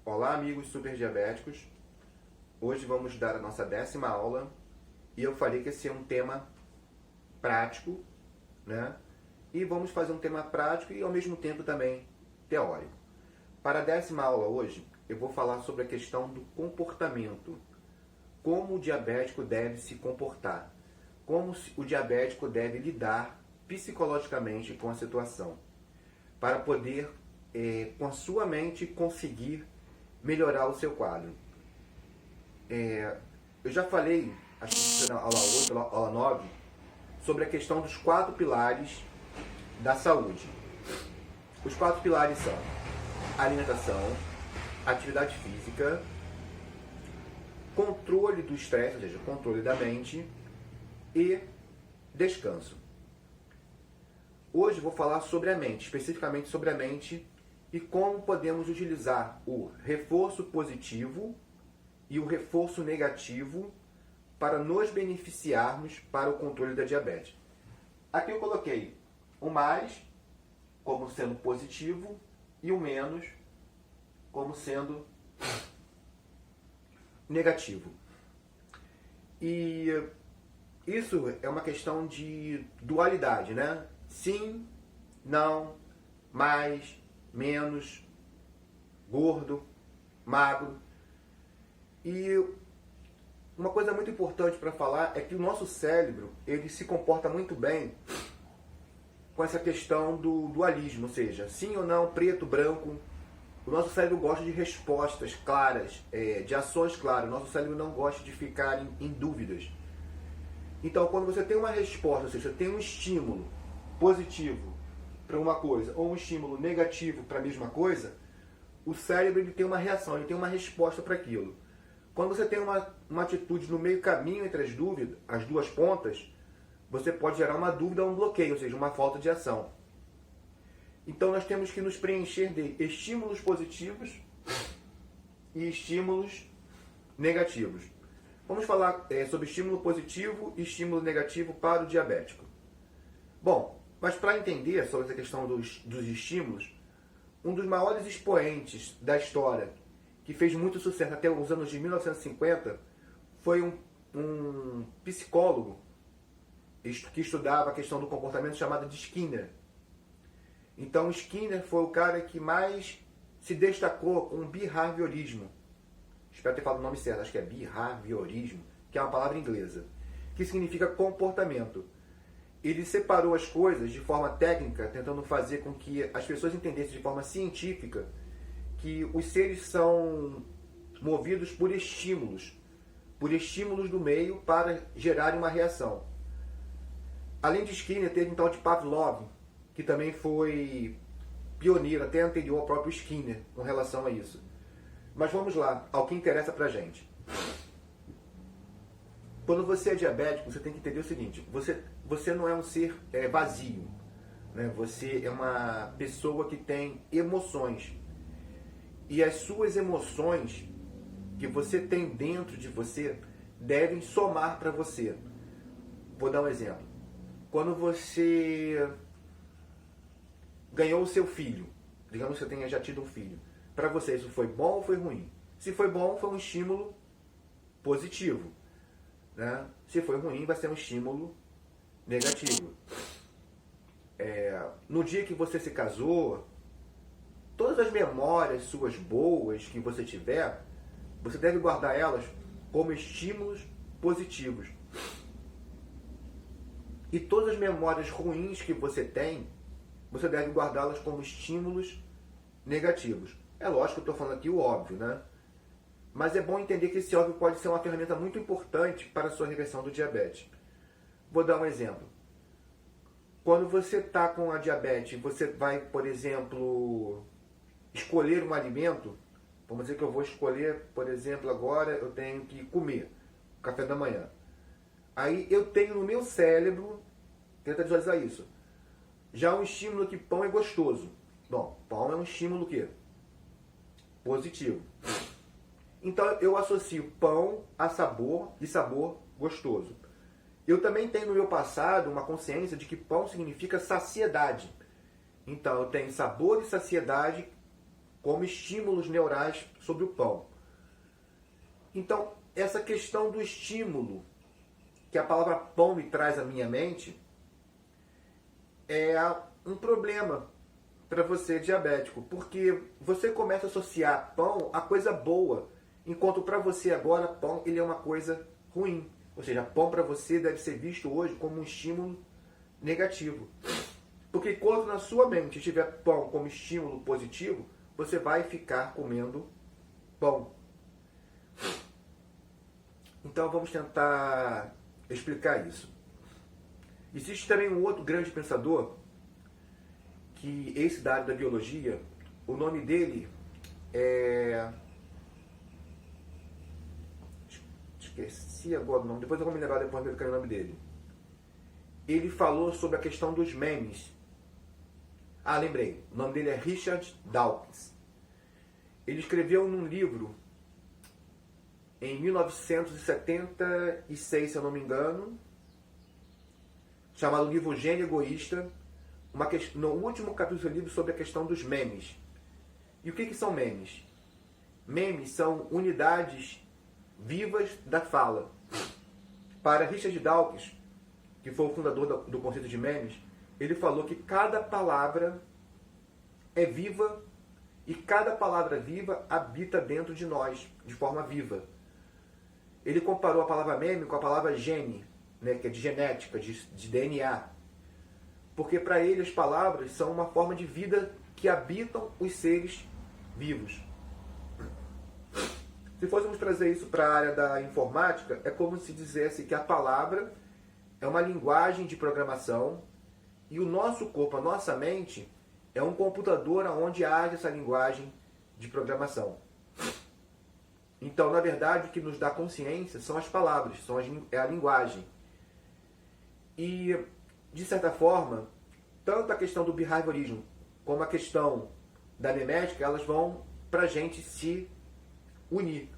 Olá, amigos super diabéticos. Hoje vamos dar a nossa 10ª aula e eu falei que esse é um tema prático, né? E vamos fazer um tema prático e ao mesmo tempo também teórico. Para a 10ª aula hoje, eu vou falar sobre a questão do comportamento. Como o diabético deve se comportar. Como o diabético deve lidar psicologicamente com a situação. Para poder, com a sua mente, conseguir melhorar o seu quadro. Eu já falei, acho que na aula 8, aula 9, sobre a questão dos 4 pilares da saúde. Os 4 pilares são alimentação, atividade física, controle do estresse, ou seja, controle da mente, e descanso. Hoje vou falar sobre a mente, especificamente sobre a mente e como podemos utilizar o reforço positivo e o reforço negativo para nos beneficiarmos para o controle da diabetes. Aqui eu coloquei o mais como sendo positivo e o menos como sendo negativo. E isso é uma questão de dualidade, né? Sim, não, mais, menos, gordo, magro. E uma coisa muito importante para falar é que o nosso cérebro, ele se comporta muito bem com essa questão do dualismo, ou seja, sim ou não, preto, branco. O nosso cérebro gosta de respostas claras, de ações claras. O nosso cérebro não gosta de ficar em dúvidas. Então, quando você tem uma resposta, ou seja, você tem um estímulo positivo para uma coisa ou um estímulo negativo para a mesma coisa, o cérebro ele tem uma reação, ele tem uma resposta para aquilo. Quando você tem uma atitude no meio caminho entre as duas pontas, você pode gerar uma dúvida ou um bloqueio, ou seja, uma falta de ação. Então nós temos que nos preencher de estímulos positivos e estímulos negativos. Vamos falar sobre estímulo positivo e estímulo negativo para o diabético. Bom, mas para entender sobre essa questão dos estímulos, um dos maiores expoentes da história, que fez muito sucesso até os anos de 1950, foi um psicólogo que estudava a questão do comportamento chamado de Skinner. Então Skinner foi o cara que mais se destacou com o behaviorismo. Espero ter falado o nome certo, acho que é behaviorismo, que é uma palavra inglesa, que significa comportamento. Ele separou as coisas de forma técnica, tentando fazer com que as pessoas entendessem de forma científica que os seres são movidos por estímulos do meio para gerarem uma reação. Além de Skinner, teve um tal de Pavlov, que também foi pioneiro, até anterior ao próprio Skinner, com relação a isso. Mas vamos lá, ao que interessa pra gente. Quando você é diabético, você tem que entender o seguinte, você não é um ser vazio, né? Você é uma pessoa que tem emoções. E as suas emoções que você tem dentro de você devem somar para você. Vou dar um exemplo. Quando você ganhou o seu filho, digamos que você tenha já tido um filho, para você isso foi bom ou foi ruim? Se foi bom, foi um estímulo positivo, né? Se foi ruim, vai ser um estímulo negativo. No dia que você se casou, todas as memórias suas boas que você tiver, você deve guardar elas como estímulos positivos. E todas as memórias ruins que você tem, você deve guardá-las como estímulos negativos. É lógico que eu estou falando aqui o óbvio, né? Mas é bom entender que esse óbvio pode ser uma ferramenta muito importante para a sua reversão do diabetes. Vou dar um exemplo. Quando você está com a diabetes, você vai, por exemplo, escolher um alimento. Vamos dizer que eu vou escolher, por exemplo, agora eu tenho que comer café da manhã. Aí eu tenho no meu cérebro, tenta visualizar isso, já um estímulo que pão é gostoso. Bom, pão é um estímulo o quê? Positivo. Então eu associo pão a sabor e sabor gostoso. Eu também tenho no meu passado uma consciência de que pão significa saciedade. Então eu tenho sabor e saciedade como estímulos neurais sobre o pão. Então, essa questão do estímulo que a palavra pão me traz à minha mente é um problema para você diabético, porque você começa a associar pão a coisa boa, enquanto para você agora pão ele é uma coisa ruim. Ou seja, pão para você deve ser visto hoje como um estímulo negativo. Porque quando na sua mente tiver pão como estímulo positivo, você vai ficar comendo pão. Então vamos tentar explicar isso. Existe também um outro grande pensador, que esse da área da biologia, o nome dele é... Esqueci agora o nome, depois eu vou me lembrar depois do que é o nome dele. Ele falou sobre a questão dos memes. Ah, lembrei. O nome dele é Richard Dawkins. Ele escreveu num livro em 1976, se eu não me engano, chamado Livro Gênio Egoísta, no último capítulo do livro sobre a questão dos memes. E o que são memes? Memes são unidades vivas da fala. Para Richard Dawkins, que foi o fundador do conceito de memes, ele falou que cada palavra é viva e cada palavra viva habita dentro de nós, de forma viva. Ele comparou a palavra meme com a palavra gene, né, que é de genética, de DNA. Porque para ele as palavras são uma forma de vida que habitam os seres vivos. Se fôssemos trazer isso para a área da informática, é como se dissesse que a palavra é uma linguagem de programação e o nosso corpo, a nossa mente, é um computador onde age essa linguagem de programação. Então, na verdade, o que nos dá consciência são as palavras, é a linguagem. E, de certa forma, tanto a questão do behaviorismo como a questão da memética, elas vão para a gente se unir.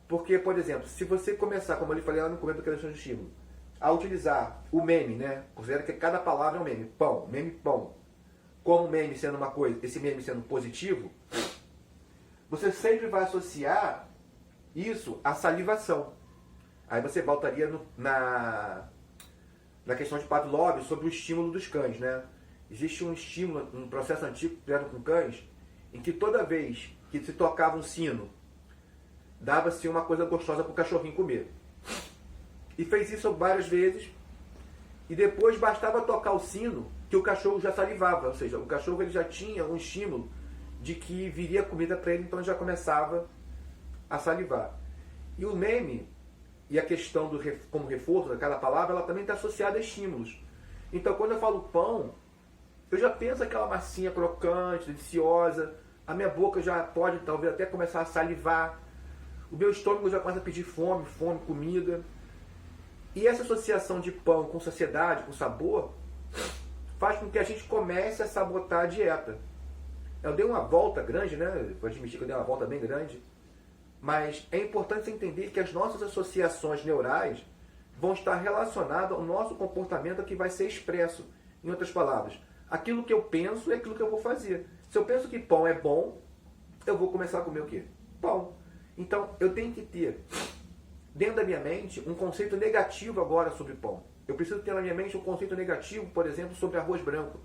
Porque, por exemplo, se você começar, como eu falei lá no começo da questão do estímulo, a utilizar o meme, né? Considera que cada palavra é um meme. Pão, meme, pão. Como meme sendo uma coisa, esse meme sendo positivo, você sempre vai associar isso à salivação. Aí você voltaria na questão de Pavlov sobre o estímulo dos cães, né? Existe um estímulo, um processo antigo criado com cães, em que toda vez que se tocava um sino, dava-se uma coisa gostosa para o cachorrinho comer. E fez isso várias vezes, e depois bastava tocar o sino que o cachorro já salivava, ou seja, o cachorro ele já tinha um estímulo de que viria comida para ele, então ele já começava a salivar. E o meme, e a questão como reforço daquela palavra, ela também está associada a estímulos. Então quando eu falo pão, eu já penso aquela massinha crocante, deliciosa, a minha boca já pode talvez até começar a salivar, o meu estômago já começa a pedir fome, comida. E essa associação de pão com saciedade, com sabor, faz com que a gente comece a sabotar a dieta. Eu dei uma volta grande, né? Vou admitir que eu dei uma volta bem grande. Mas é importante você entender que as nossas associações neurais vão estar relacionadas ao nosso comportamento que vai ser expresso. Em outras palavras, aquilo que eu penso é aquilo que eu vou fazer. Se eu penso que pão é bom, eu vou começar a comer o quê? Pão. Então, eu tenho que ter dentro da minha mente um conceito negativo agora sobre pão. Eu preciso ter na minha mente um conceito negativo, por exemplo, sobre arroz branco.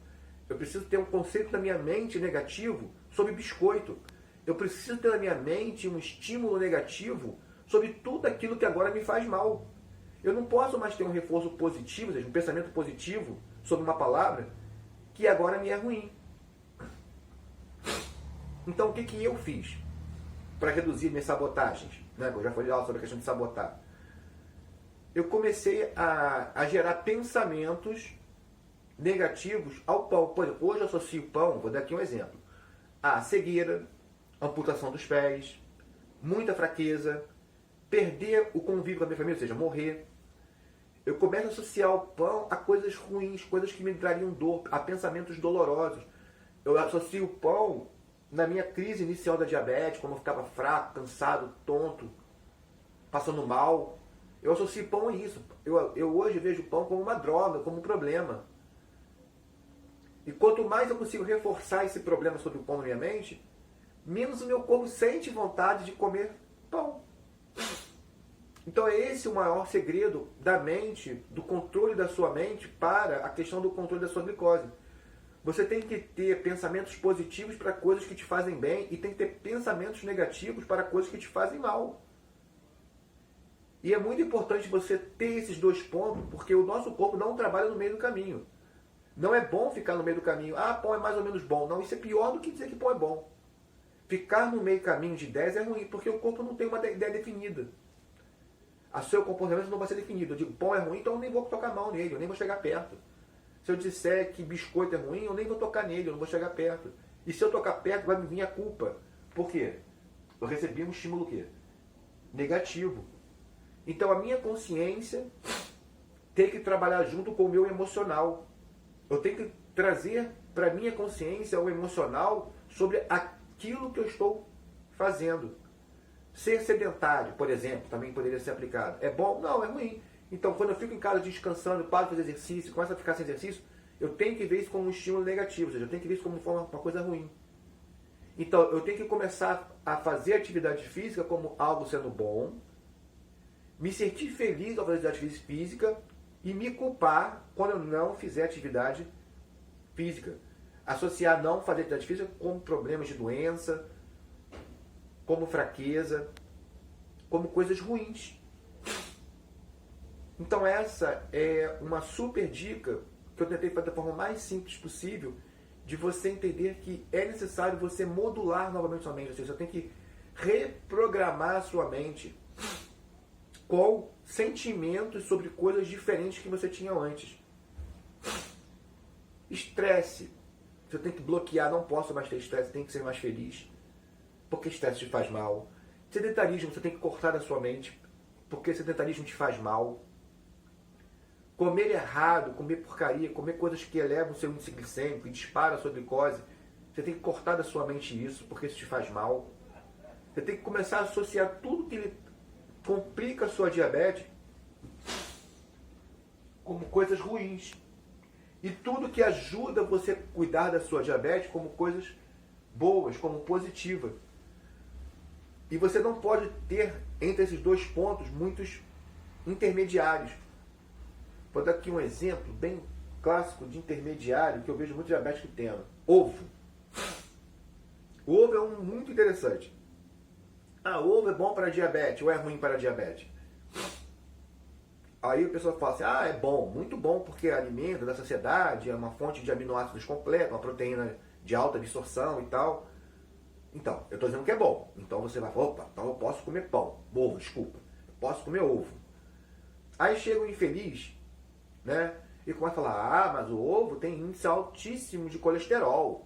Eu preciso ter um conceito na minha mente negativo sobre biscoito. Eu preciso ter na minha mente um estímulo negativo sobre tudo aquilo que agora me faz mal. Eu não posso mais ter um reforço positivo, ou seja, um pensamento positivo sobre uma palavra que agora me é ruim. Então, o que eu fiz para reduzir minhas sabotagens? Né? Eu já falei sobre a questão de sabotar. Eu comecei a gerar pensamentos negativos ao pão. Por exemplo, hoje eu associo pão, vou dar aqui um exemplo, a cegueira, amputação dos pés, muita fraqueza, perder o convívio com a minha família, ou seja, morrer. Eu começo a associar o pão a coisas ruins, coisas que me trariam dor, a pensamentos dolorosos. Eu associo o pão na minha crise inicial da diabetes, quando eu ficava fraco, cansado, tonto, passando mal. Eu associo pão a isso. Eu hoje vejo o pão como uma droga, como um problema. E quanto mais eu consigo reforçar esse problema sobre o pão na minha mente, menos o meu corpo sente vontade de comer pão. Então é esse o maior segredo da mente, do controle da sua mente para a questão do controle da sua glicose. Você tem que ter pensamentos positivos para coisas que te fazem bem e tem que ter pensamentos negativos para coisas que te fazem mal. E é muito importante você ter esses dois pontos, porque o nosso corpo não trabalha no meio do caminho. Não é bom ficar no meio do caminho. Ah, pão é mais ou menos bom. Não, isso é pior do que dizer que pão é bom. Ficar no meio caminho de 10 é ruim, porque o corpo não tem uma ideia definida. O seu comportamento não vai ser definido. Eu digo, pão é ruim, então eu nem vou tocar mal nele, eu nem vou chegar perto. Se eu disser que biscoito é ruim, eu nem vou tocar nele, eu não vou chegar perto. E se eu tocar perto, vai me vir a culpa. Por quê? Eu recebi um estímulo o quê? Negativo. Então a minha consciência tem que trabalhar junto com o meu emocional. Eu tenho que trazer para a minha consciência o emocional sobre aquilo que eu estou fazendo. Ser sedentário, por exemplo, também poderia ser aplicado. É bom? Não, é ruim. Então, quando eu fico em casa descansando, paro de fazer exercício, começo a ficar sem exercício, eu tenho que ver isso como um estímulo negativo, ou seja, eu tenho que ver isso como uma coisa ruim. Então, eu tenho que começar a fazer atividade física como algo sendo bom, me sentir feliz ao fazer atividade física e me culpar quando eu não fizer atividade física. Associar não fazer atividade física com problemas de doença, como fraqueza, como coisas ruins. Então essa é uma super dica que eu tentei fazer da forma mais simples possível de você entender que é necessário você modular novamente sua mente. Ou seja, você tem que reprogramar a sua mente com sentimentos sobre coisas diferentes que você tinha antes. Estresse. Você tem que bloquear, não posso mais ter estresse, tem que ser mais feliz. Porque estresse te faz mal. Sedentarismo, você tem que cortar da sua mente, porque sedentarismo te faz mal. Comer errado, comer porcaria, comer coisas que elevam o seu índice glicêmico e disparam a sua glicose, você tem que cortar da sua mente isso, porque isso te faz mal. Você tem que começar a associar tudo que complica a sua diabetes como coisas ruins. E tudo que ajuda você a cuidar da sua diabetes como coisas boas, como positivas. E você não pode ter entre esses dois pontos muitos intermediários. Vou dar aqui um exemplo bem clássico de intermediário que eu vejo muito diabético tendo. Ovo. O ovo é um muito interessante. Ah, o ovo é bom para diabetes ou é ruim para diabetes? Aí o pessoal fala assim, ah, é bom, muito bom porque é alimento da saciedade, é uma fonte de aminoácidos completa, uma proteína de alta absorção e tal. Então, eu estou dizendo que é bom. Então você vai falar, opa, então eu posso comer pão, ovo, desculpa. Eu posso comer ovo. Aí chega o infeliz, né? E começa a falar, ah, mas o ovo tem índice altíssimo de colesterol.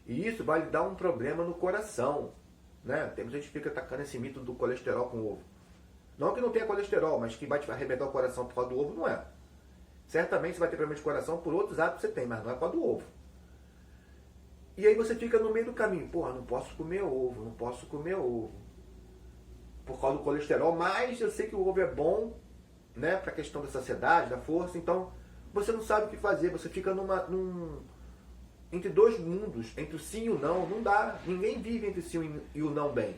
E isso vai lhe dar um problema no coração. Né? Tem muita gente que fica atacando esse mito do colesterol com o ovo. Não que não tenha colesterol, mas que vai te arrebentar o coração por causa do ovo, não é. Certamente você vai ter problema de coração por outros hábitos que você tem, mas não é por causa do ovo. E aí você fica no meio do caminho. Porra, não posso comer ovo, não posso comer ovo. Por causa do colesterol, mas eu sei que o ovo é bom, né, para a questão da saciedade, da força, então você não sabe o que fazer, você fica entre dois mundos, entre o sim e o não dá. Ninguém vive entre o sim e o não bem.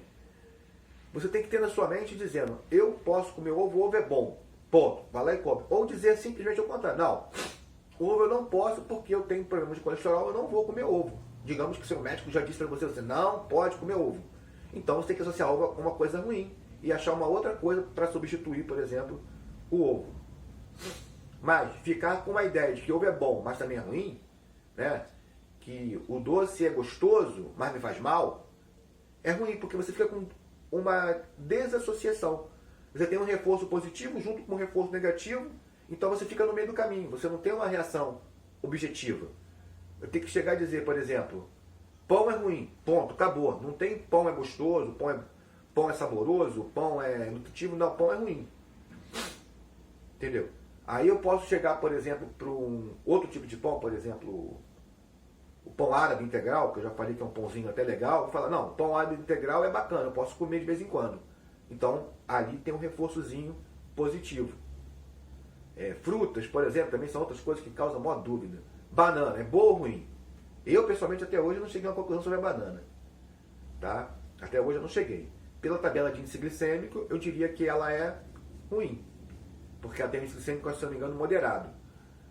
Você tem que ter na sua mente dizendo, eu posso comer ovo, o ovo é bom. Ponto. Vai lá e come. Ou dizer simplesmente ao contrário. Não, o ovo eu não posso porque eu tenho problema de colesterol, eu não vou comer ovo. Digamos que seu médico já disse para você, você não pode comer ovo. Então você tem que associar ovo a uma coisa ruim e achar uma outra coisa para substituir, por exemplo, o ovo. Mas ficar com a ideia de que ovo é bom, mas também é ruim, né? Que o doce é gostoso, mas me faz mal, é ruim, porque você fica com uma desassociação. Você tem um reforço positivo junto com um reforço negativo, então você fica no meio do caminho, você não tem uma reação objetiva. Eu tenho que chegar e dizer, por exemplo, pão é ruim, ponto, acabou. Não tem pão é gostoso, pão é saboroso, pão é nutritivo, não, pão é ruim. Entendeu? Aí eu posso chegar, por exemplo, para um outro tipo de pão, por exemplo, o pão árabe integral, que eu já falei que é um pãozinho até legal, eu falo, não, pão árabe integral é bacana, eu posso comer de vez em quando. Então, ali tem um reforçozinho positivo. Frutas, por exemplo, também são outras coisas que causam maior dúvida. Banana, é boa ou ruim? Eu, pessoalmente, até hoje não cheguei a uma conclusão sobre a banana. tá? Até hoje eu não cheguei. Pela tabela de índice glicêmico, eu diria que ela é ruim, porque ela tem índice glicêmico, se não me engano, moderado.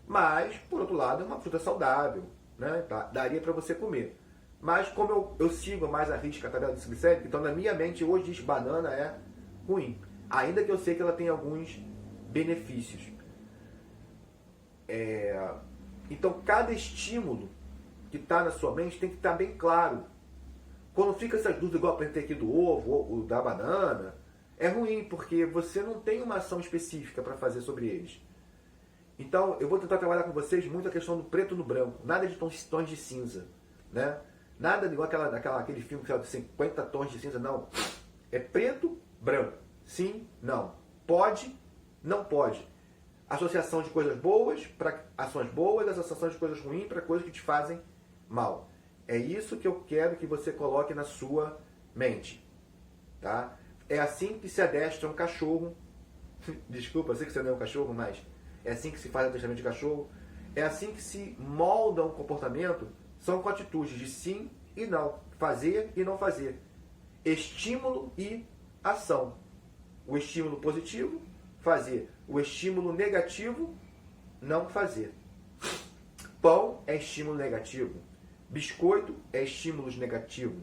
Mas, por outro lado, é uma fruta saudável, né? Daria para você comer. Mas como eu sigo mais a risca a tabela de índice glicêmico, então na minha mente hoje diz que banana é ruim. Ainda que eu sei que ela tem alguns benefícios. Então cada estímulo que está na sua mente tem que estar bem claro. Quando fica essas dúvidas, igual eu apresentei aqui do ovo ou da banana, é ruim, porque você não tem uma ação específica para fazer sobre eles. Então, eu vou tentar trabalhar com vocês muito a questão do preto no branco, nada de tons de cinza, né? Nada igual aquele filme que fala de 50 tons de cinza, não. É preto, branco. Sim, não. Pode, não pode. Associação de coisas boas para ações boas, associação de coisas ruins para coisas que te fazem mal. É isso que eu quero que você coloque na sua mente. Tá? É assim que se adestra um cachorro. Desculpa, eu sei que você não é um cachorro, mas é assim que se faz adestramento de cachorro. É assim que se molda um comportamento. São com atitudes de sim e não. Fazer e não fazer. Estímulo e ação. O estímulo positivo, fazer. O estímulo negativo, não fazer. Pão é estímulo negativo. Biscoito é estímulo negativo.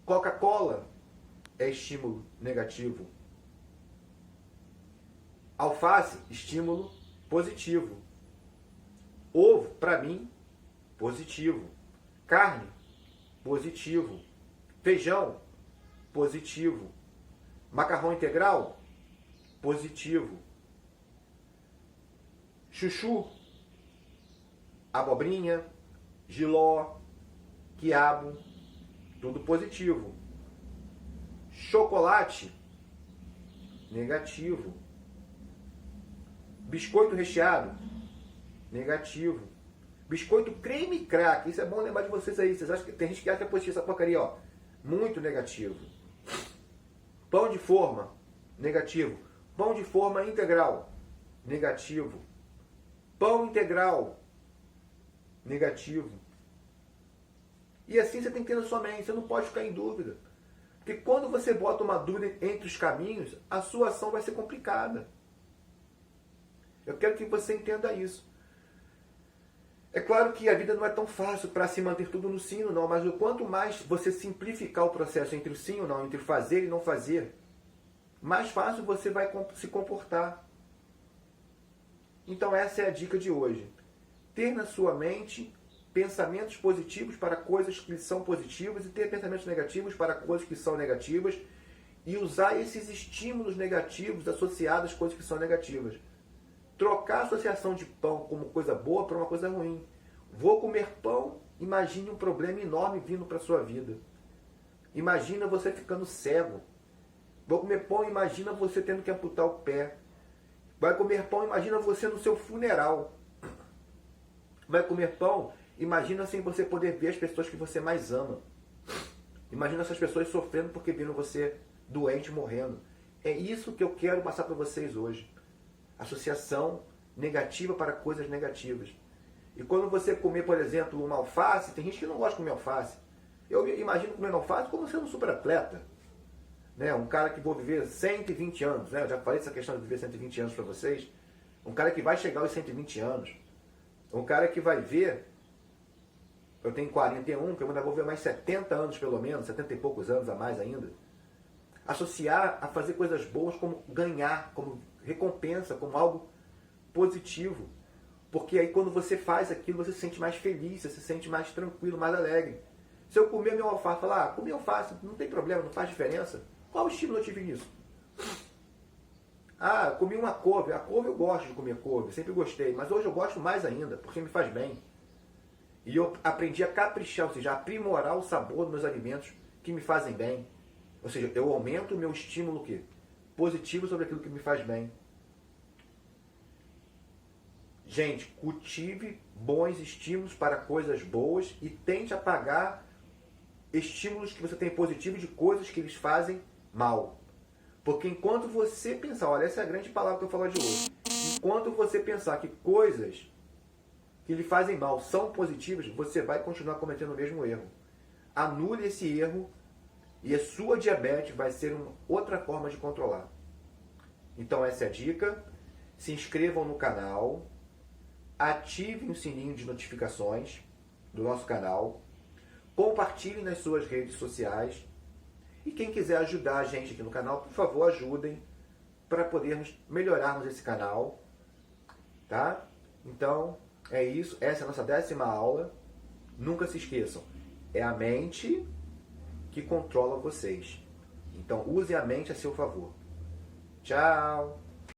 Coca-Cola é estímulo negativo. Alface, estímulo positivo. Ovo, para mim, positivo. Carne, positivo. Feijão, positivo. Macarrão integral, positivo. Chuchu, abobrinha, jiló, quiabo, tudo positivo. Chocolate, negativo. Biscoito recheado, negativo. Biscoito creme crack, isso é bom lembrar de vocês aí. Vocês acham que tem gente que acha que é positivo essa porcaria, ó. Muito negativo. Pão de forma, negativo. Pão de forma integral, negativo. Pão integral, negativo. E assim você tem que ter na sua mente, você não pode ficar em dúvida. Porque quando você bota uma dúvida entre os caminhos, a sua ação vai ser complicada. Eu quero que você entenda isso. É claro que a vida não é tão fácil para se manter tudo no sim ou não, mas o quanto mais você simplificar o processo entre o sim ou não, entre fazer e não fazer, mais fácil você vai se comportar. Então essa é a dica de hoje. Ter na sua mente pensamentos positivos para coisas que são positivas e ter pensamentos negativos para coisas que são negativas e usar esses estímulos negativos associados às coisas que são negativas. Trocar a associação de pão como coisa boa para uma coisa ruim. Vou comer pão, imagine um problema enorme vindo para a sua vida. Imagina você ficando cego. Vou comer pão, imagina você tendo que amputar o pé. Vai comer pão, imagina você no seu funeral. Vai comer pão, imagina sem você poder ver as pessoas que você mais ama. Imagina essas pessoas sofrendo porque viram você doente, morrendo. É isso que eu quero passar para vocês hoje. Associação negativa para coisas negativas. E quando você comer, por exemplo, uma alface, tem gente que não gosta de comer alface. Eu imagino comendo alface como sendo um super atleta. Né? Um cara que vou viver 120 anos. Né? Eu já falei dessa questão de viver 120 anos para vocês. Um cara que vai chegar aos 120 anos. Um cara que vai ver... Eu tenho 41, que eu ainda vou ver mais 70 anos pelo menos, 70 e poucos anos a mais ainda. Associar a fazer coisas boas como ganhar, como recompensa, como algo positivo. Porque aí quando você faz aquilo, você se sente mais feliz, você se sente mais tranquilo, mais alegre. Se eu comer meu alface, falar, comi alface, não tem problema, não faz diferença. Qual estímulo eu tive nisso? Ah, comi uma couve. A couve eu gosto de comer couve, sempre gostei. Mas hoje eu gosto mais ainda, porque me faz bem. E eu aprendi a caprichar, ou seja, a aprimorar o sabor dos meus alimentos que me fazem bem. Ou seja, eu aumento o meu estímulo o quê? Positivo sobre aquilo que me faz bem. Gente, cultive bons estímulos para coisas boas e tente apagar estímulos que você tem positivo de coisas que lhes fazem mal. Porque enquanto você pensar, olha, essa é a grande palavra que eu falo de hoje. Enquanto você pensar que coisas que lhe fazem mal são positivas, você vai continuar cometendo o mesmo erro. anule esse erro e a sua diabetes vai ser uma outra forma de controlar. Então essa é a dica. Se inscrevam no canal, ativem o sininho de notificações do nosso canal, compartilhem nas suas redes sociais e quem quiser ajudar a gente aqui no canal, por favor, ajudem para podermos melhorarmos esse canal, tá? Então, é isso. Essa é a nossa 10ª aula. Nunca se esqueçam, é a mente que controla vocês. Então, use a mente a seu favor. Tchau!